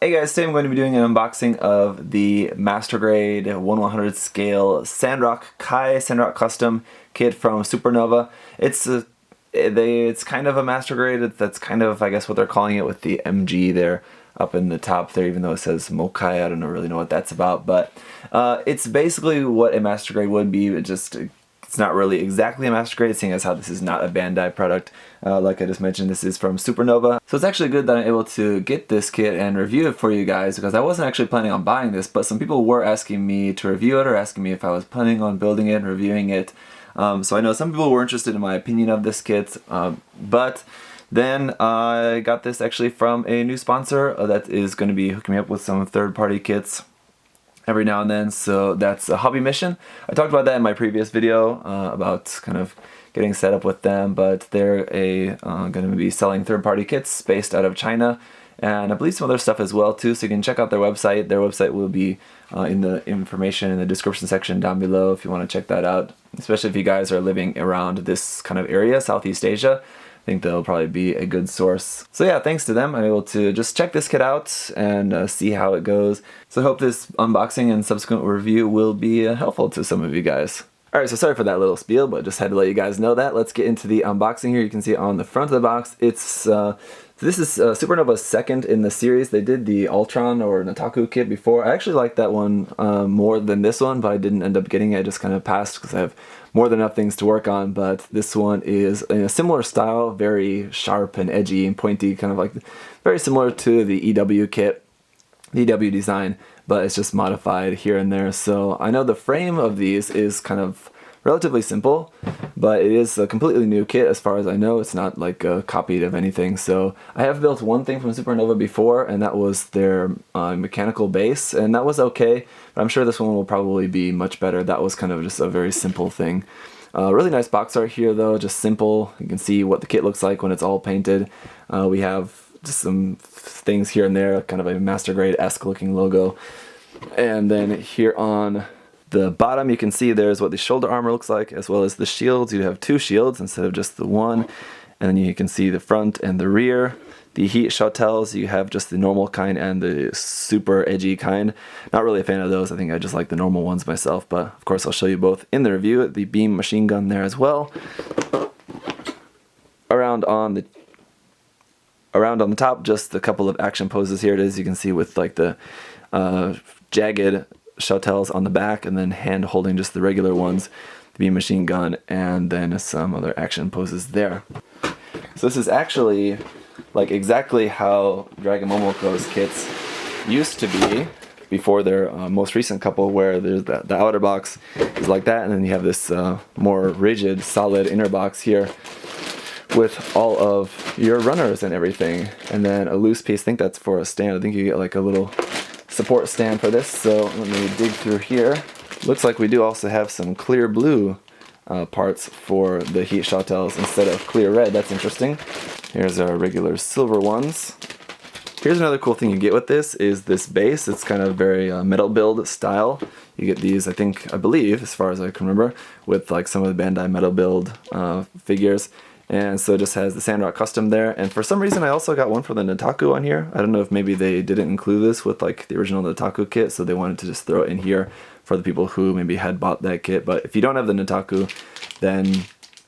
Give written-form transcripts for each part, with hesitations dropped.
Hey guys, today I'm going to be doing an unboxing of the Master Grade 1/100 scale Sandrock Custom kit from SuperNova. It's kind of a Master Grade. That's kind of, I guess, what they're calling it with the MG there up in the top there, even though it says Mokai. I don't really know what that's about, but it's basically what a Master Grade would be. It's not really exactly a Master Grade, seeing as how this is not a Bandai product. Like I just mentioned, this is from SuperNova. So it's actually good that I'm able to get this kit and review it for you guys, because I wasn't actually planning on buying this, but some people were asking me to review it or asking me if I was planning on building it and reviewing it. So I know some people were interested in my opinion of this kit, but then I got this actually from a new sponsor that is going to be hooking me up with some third-party kits every now and then. So that's a Hobby Mission. I talked about that in my previous video about kind of getting set up with them, but they're going to be selling third-party kits based out of China, and I believe some other stuff as well too, so you can check out their website. Their website will be in the information in the description section down below if you want to check that out, especially if you guys are living around this kind of area, Southeast Asia. I think they'll probably be a good source. So yeah, thanks to them, I'm able to just check this kit out and see how it goes. So I hope this unboxing and subsequent review will be helpful to some of you guys. Alright, so sorry for that little spiel, but just had to let you guys know that. Let's get into the unboxing here. You can see on the front of the box, this is SuperNova's second in the series. They did the Ultron or Nataku kit before. I actually liked that one more than this one, but I didn't end up getting it. I just kind of passed because I have more than enough things to work on. But this one is in a similar style, very sharp and edgy and pointy, kind of like very similar to the EW kit, the EW design, but it's just modified here and there. So I know the frame of these is kind of relatively simple, but it is a completely new kit as far as I know. It's not like a copy of anything. So I have built one thing from SuperNova before, and that was their mechanical base, and that was okay, but I'm sure this one will probably be much better. That was kind of just a very simple thing. Really nice box art here though, just simple. You can see what the kit looks like when it's all painted. We have just some things here and there, kind of a Master Grade-esque looking logo. And then here on the bottom you can see there's what the shoulder armor looks like, as well as the shields. You have two shields instead of just the one. And then you can see the front and the rear. The heat shotels, you have just the normal kind and the super edgy kind. Not really a fan of those. I think I just like the normal ones myself, but of course I'll show you both in the review. The beam machine gun there as well. Around on the top, just a couple of action poses. Here it is. You can see with like the jagged shotels on the back, and then hand holding just the regular ones, the beam machine gun, and then some other action poses there. So this is actually like exactly how Dragon Momoko's kits used to be before their most recent couple, where there's the outer box is like that, and then you have this more rigid, solid inner box here with all of your runners and everything, and then a loose piece. I think that's for a stand. I think you get like a little support stand for this. So let me dig through here. Looks like we do also have some clear blue parts for the heat shotels instead of clear red. That's interesting. Here's our regular silver ones. Here's another cool thing you get with this is this base. It's kind of very metal build style. You get these, I believe, as far as I can remember, with like some of the Bandai metal build figures. And so it just has the Sandrock Custom there. And for some reason I also got one for the Nataku on here. I don't know if maybe they didn't include this with like the original Nataku kit, so they wanted to just throw it in here for the people who maybe had bought that kit. But if you don't have the Nataku, then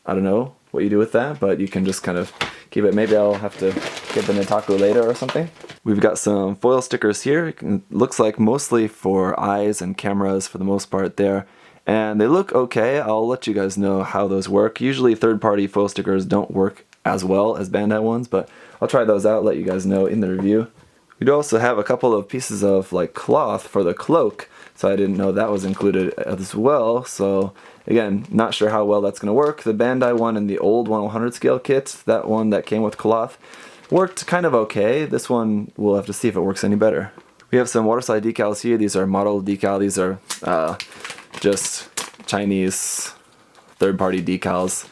I don't know what you do with that, but you can just kind of keep it. Maybe I'll have to get the Nataku later or something. We've got some foil stickers here. It looks like mostly for eyes and cameras for the most part there. And they look okay. I'll let you guys know how those work. Usually third-party foil stickers don't work as well as Bandai ones, but I'll try those out, let you guys know in the review. We do also have a couple of pieces of like cloth for the cloak, so I didn't know that was included as well. So again, not sure how well that's going to work. The Bandai one in the old 1/100 scale kit, that one that came with cloth, worked kind of okay. This one, we'll have to see if it works any better. We have some waterside decals here. These are model decal. These are just Chinese third-party decals.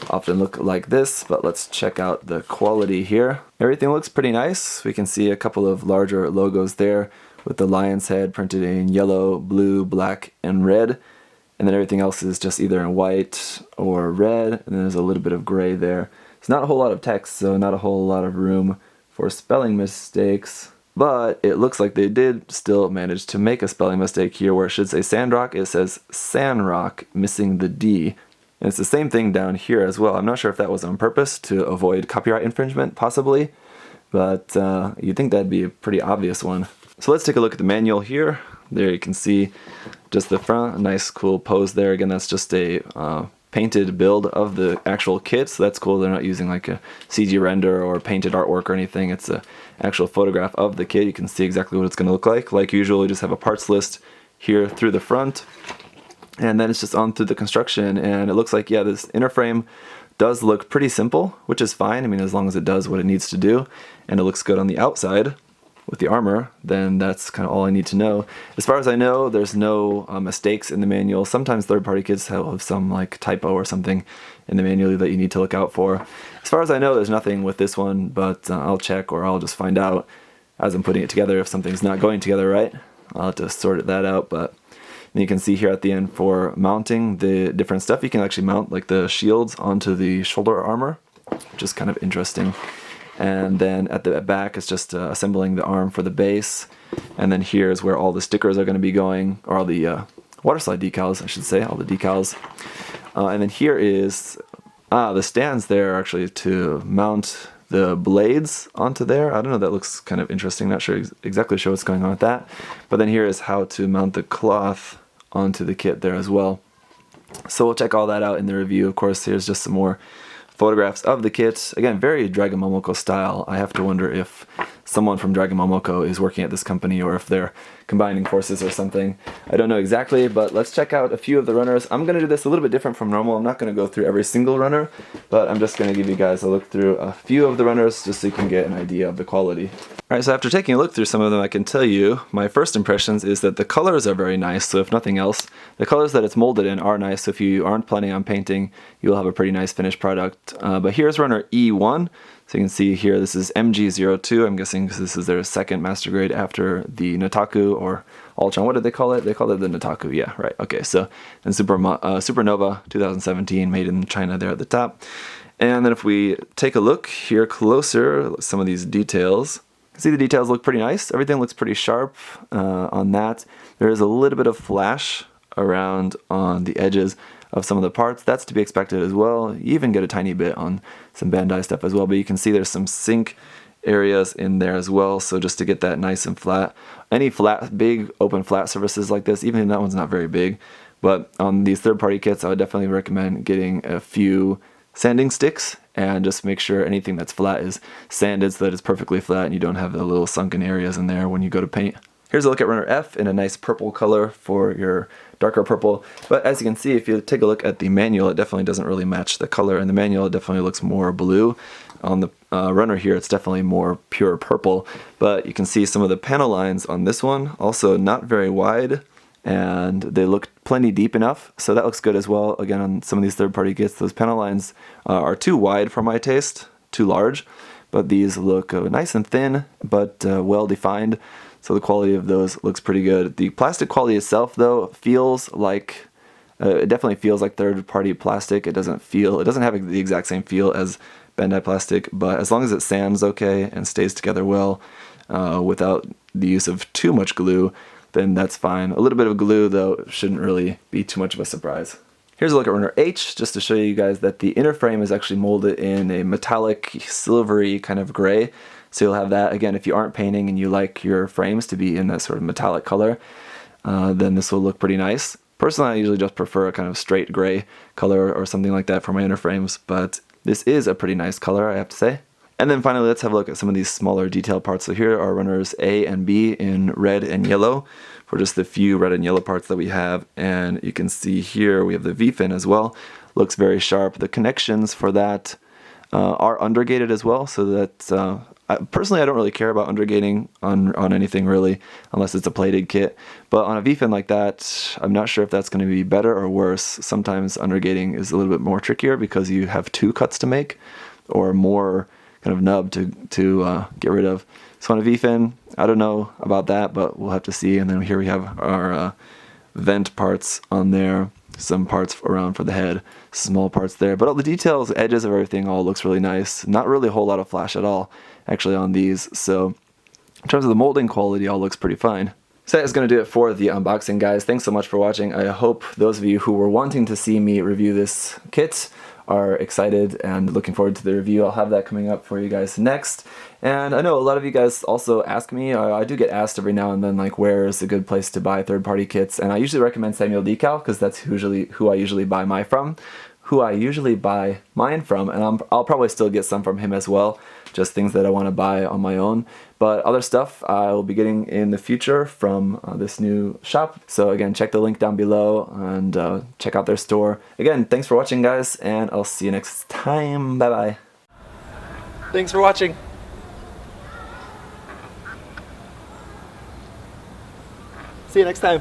Often look like this, but let's check out the quality here. Everything looks pretty nice. We can see a couple of larger logos there with the lion's head printed in yellow, blue, black, and red. And then everything else is just either in white or red, and then there's a little bit of gray there. It's not a whole lot of text, so not a whole lot of room for spelling mistakes. But it looks like they did still manage to make a spelling mistake here where it should say Sandrock. It says Sandrock, missing the D. And it's the same thing down here as well. I'm not sure if that was on purpose to avoid copyright infringement, possibly. But you'd think that'd be a pretty obvious one. So let's take a look at the manual here. There you can see just the front, a nice cool pose there. Again, that's just a painted build of the actual kit, so that's cool. They're not using like a CG render or painted artwork or anything. It's an actual photograph of the kit. You can see exactly what it's going to look like. Like usual, we just have a parts list here through the front, and then it's just on through the construction. And it looks like, yeah, this inner frame does look pretty simple, which is fine. I mean, as long as it does what it needs to do, and it looks good on the outside with the armor, then that's kind of all I need to know. As far as I know, there's no mistakes in the manual. Sometimes third-party kits have some like typo or something in the manual that you need to look out for. As far as I know, there's nothing with this one, but I'll check, or I'll just find out as I'm putting it together if something's not going together right. I'll have to sort that out. But then you can see here at the end for mounting the different stuff. You can actually mount like the shields onto the shoulder armor, which is kind of interesting. And then at the back, it's just assembling the arm for the base. And then here is where all the stickers are going to be going, or all the water slide decals, I should say, all the decals. And then here is the stands there are actually to mount the blades onto there. I don't know, that looks kind of interesting. Not sure exactly sure what's going on with that. But then here is how to mount the cloth onto the kit there as well. So we'll check all that out in the review. Of course, here's just some more photographs of the kit. Again, very Dragon Momoko style. I have to wonder if someone from Dragon Momoko is working at this company or if they're combining forces or something. I don't know exactly, but let's check out a few of the runners. I'm going to do this a little bit different from normal. I'm not going to go through every single runner, but I'm just going to give you guys a look through a few of the runners just so you can get an idea of the quality. Alright, so after taking a look through some of them, I can tell you my first impressions is that the colors are very nice. So if nothing else, the colors that it's molded in are nice. So if you aren't planning on painting, you'll have a pretty nice finished product. But here's runner E1. So you can see here, this is MG02. I'm guessing this is their second master grade after the Nataku or Ultron. What did they call it? They called it the Nataku. Yeah, right. Okay, so then SuperNova 2017, made in China there at the top. And then if we take a look here closer, some of these details. You can see the details look pretty nice. Everything looks pretty sharp on that. There is a little bit of flash around on the edges of some of the parts. That's to be expected as well. You even get a tiny bit on some Bandai stuff as well, but you can see there's some sink areas in there as well, so just to get that nice and flat. Any flat, big, open flat surfaces like this, even that one's not very big, but on these third-party kits, I would definitely recommend getting a few sanding sticks and just make sure anything that's flat is sanded so that it's perfectly flat and you don't have the little sunken areas in there when you go to paint. Here's a look at runner F in a nice purple color for your darker purple. But as you can see, if you take a look at the manual, it definitely doesn't really match the color. In the manual, it definitely looks more blue. On the runner here, it's definitely more pure purple. But you can see some of the panel lines on this one, also not very wide, and they look plenty deep enough. So that looks good as well. Again, on some of these third-party kits, those panel lines are too wide for my taste, too large. But these look nice and thin, but well-defined. So the quality of those looks pretty good. The plastic quality itself, though, feels like it definitely feels like third-party plastic. It doesn't have the exact same feel as Bandai plastic, but as long as it sands okay and stays together well without the use of too much glue, then that's fine. A little bit of glue, though, shouldn't really be too much of a surprise. Here's a look at runner H, just to show you guys that the inner frame is actually molded in a metallic, silvery kind of gray. So you'll have that, again, if you aren't painting and you like your frames to be in that sort of metallic color, then this will look pretty nice. Personally, I usually just prefer a kind of straight gray color or something like that for my inner frames, but this is a pretty nice color, I have to say. And then finally, let's have a look at some of these smaller detail parts. So here are runners A and B in red and yellow for just the few red and yellow parts that we have. And you can see here we have the V-fin as well. Looks very sharp. The connections for that are undergated as well, so that personally, I don't really care about undergating on anything really, unless it's a plated kit. But on a V-fin like that, I'm not sure if that's going to be better or worse. Sometimes undergating is a little bit more trickier because you have two cuts to make, or more kind of nub to get rid of. So on a V-fin, I don't know about that, but we'll have to see. And then here we have our vent parts on there. Some parts around for the head, small parts there. But all the details, edges of everything all looks really nice. Not really a whole lot of flash at all, actually, on these. So In terms of the molding quality, all looks pretty fine. So that is going to do it for the unboxing, guys. Thanks so much for watching. I hope those of you who were wanting to see me review this kit are excited and looking forward to the review. I'll have that coming up for you guys next. And I know a lot of you guys also ask me, I do get asked every now and then, like, where is a good place to buy third-party kits? And I usually recommend Samuel Decal, because that's usually who I usually buy mine from. And I'll probably still get some from him as well, just things that I want to buy on my own. But other stuff I will be getting in the future from this new shop. So again, check the link down below and check out their store. Again, thanks for watching, guys, and I'll see you next time. Bye bye. Thanks for watching. See you next time.